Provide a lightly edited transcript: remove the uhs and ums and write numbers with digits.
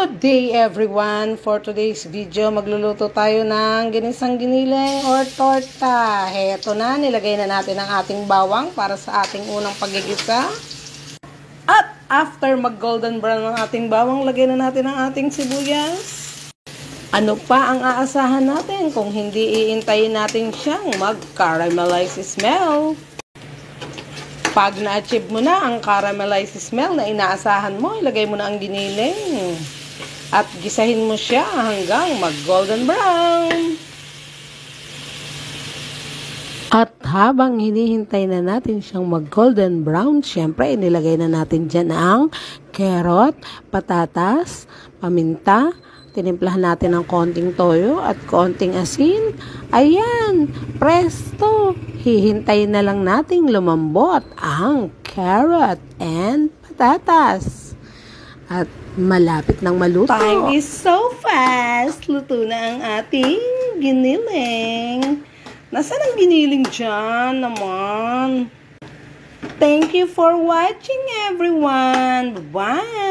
Good day everyone! For today's video, magluluto tayo ng ginisang giniling or torta. Heto na, nilagay na natin ang ating bawang para sa ating unang paggigisa. At after mag-golden brown ang ating bawang, lagay na natin ang ating sibuyas. Ano pa ang aasahan natin kung hindi iintayin natin siyang mag-caramelize smell? Pag na-achieve mo na ang caramelized smell na inaasahan mo, ilagay mo na ang giniling. At gisahin mo siya hanggang mag-golden brown. At habang hinihintay na natin siyang mag-golden brown, syempre inilagay na natin dyan ang carrot, patatas, paminta, tinimplahan natin ng konting toyo at konting asin. Ayan, presto! Hihintayin na lang nating lumambot ang carrot and patatas. At malapit nang maluto. Time is so fast! Luto na ang ating giniling. Nasaan ang giniling dyan naman? Thank you for watching everyone. Bye!